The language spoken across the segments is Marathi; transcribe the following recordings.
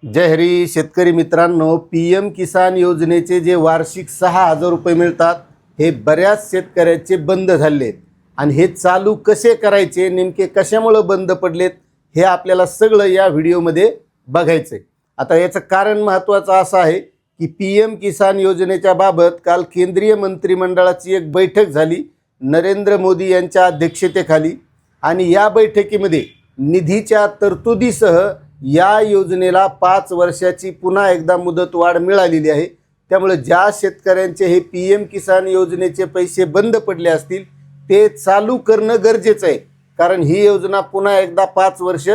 जय हरी शेतकरी मित्रांनो, पीएम किसान योजनेचे जे वार्षिक 6,000 रुपये मिळतात हे बऱ्याच शेतकऱ्यांचे बंद झाले आहेत आणि हे चालू कसे करायचे, नेमके कशामुळे बंद पडलेत हे आपल्याला सगळं या व्हिडिओमध्ये बघायचं आहे। आता याचं कारण महत्त्वाचं असं आहे की पीएम किसान योजनेच्या बाबत काल केंद्रीय मंत्रिमंडळाची एक बैठक झाली नरेंद्र मोदी यांच्या अध्यक्षतेखाली आणि या बैठकीमध्ये निधीच्या तरतुदीसह या योजनेला 5 वर्षाची पुन्हा एकदा मुदतवाढ मिळालेली आहे। त्यामुळे ज्या शेतकऱ्यांचे हे पीएम किसान योजनेचे पैसे बंद पडले असतील ते चालू करणं गरजेचं आहे, कारण ही योजना पुन्हा एकदा 5 वर्ष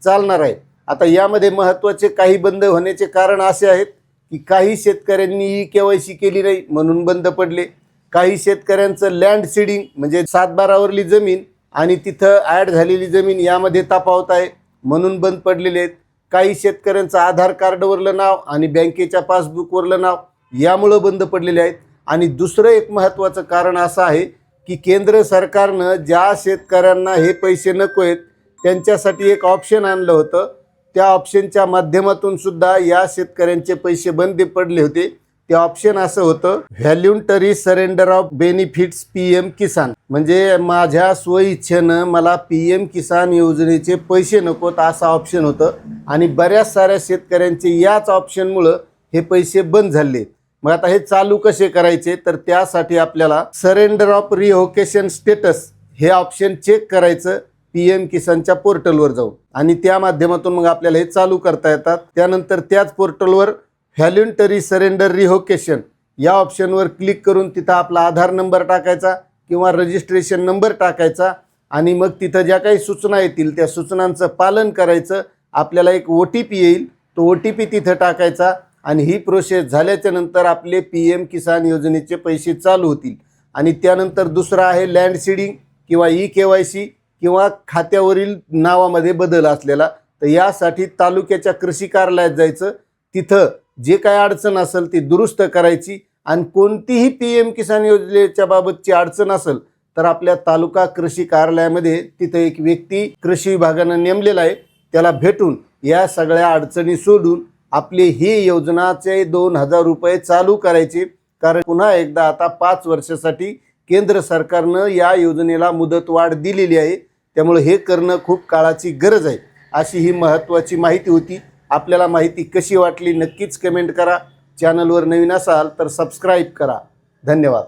चालणार आहे। आता यामध्ये महत्त्वाचे काही बंद होण्याचे कारण असे आहेत की काही शेतकऱ्यांनी KYC केली नाही म्हणून बंद पडले, काही शेतकऱ्यांचं लँड सीडिंग म्हणजे 7/12वरली जमीन आणि तिथं ॲड झालेली जमीन यामध्ये तफावत आहे म्हणून बंद पडलेले आहेत, काही शेतकऱ्यांचं आधार कार्डवरलं नाव आणि बँकेच्या पासबुकवरलं नाव यामुळं बंद पडलेले आहेत। आणि दुसरं एक महत्त्वाचं कारण असं आहे की केंद्र सरकारनं ज्या शेतकऱ्यांना हे पैसे नको आहेत त्यांच्यासाठी एक ऑप्शन आणलं होतं, त्या ऑप्शनच्या माध्यमातून सुद्धा या शेतकऱ्यांचे पैसे बंद पडले होते। ते ऑप्शन असं होतं, व्हॉल्युंटरी सरेंडर ऑफ बेनिफिट्स पीएम किसान, म्हणजे माझ्या स्वइच्छेनं मला पीएम किसान योजनेचे पैसे नकोत असं ऑप्शन होतं आणि बऱ्याच साऱ्या शेतकऱ्यांचे याच ऑप्शनमुळं हे पैसे बंद झाले। मग आता हे चालू कसे करायचे, तर त्यासाठी आपल्याला सरेंडर ऑफ रिव्होकेशन स्टेटस हे ऑप्शन चेक करायचं पीएम किसानच्या पोर्टलवर जाऊन आणि त्या माध्यमातून मग आपल्याला हे चालू करता येतात। त्यानंतर त्याच पोर्टलवर व्हॉल्युंटरी सरेंडर रिव्होकेशन या ऑप्शनवर क्लिक करून तिथं आपला आधार नंबर टाकायचा किंवा रजिस्ट्रेशन नंबर टाकायचा आणि मग तिथं ज्या काही सूचना येतील त्या सूचनांचं पालन करायचं। आपल्याला एक OTP येईल, तो OTP तिथं टाकायचा आणि ही प्रोसेस झाल्याच्या नंतर आपले पीएम किसान योजनेचे पैसे चालू होतील। आणि त्यानंतर दुसरा आहे लँड सीडिंग किंवा KYC किंवा खात्यावरील नावामध्ये बदल असलेला, तर यासाठी तालुक्याच्या कृषी कार्यालयात जायचं, तिथं जे काय अडचण असेल ती दुरुस्त करायची आणि कोणतीही पीएम किसान योजनेच्या बाबतची अडचण असेल तर आपल्या तालुका कृषी कार्यालयामध्ये तिथं एक व्यक्ती कृषी विभागानं नेमलेला आहे, त्याला भेटून या सगळ्या अडचणी सोडून आपली ही योजनाचे 2,000 रुपये चालू करायचे। कारण पुन्हा एकदा आता 5 वर्षासाठी केंद्र सरकारनं या योजनेला मुदतवाढ दिलेली आहे, त्यामुळे हे करणं खूप काळाची गरज आहे। अशी ही महत्त्वाची माहिती होती। आपल्याला माहिती कशी वाटली नक्कीच कमेंट करा। चॅनलवर नवीन असाल तर सबस्क्राईब करा। धन्यवाद।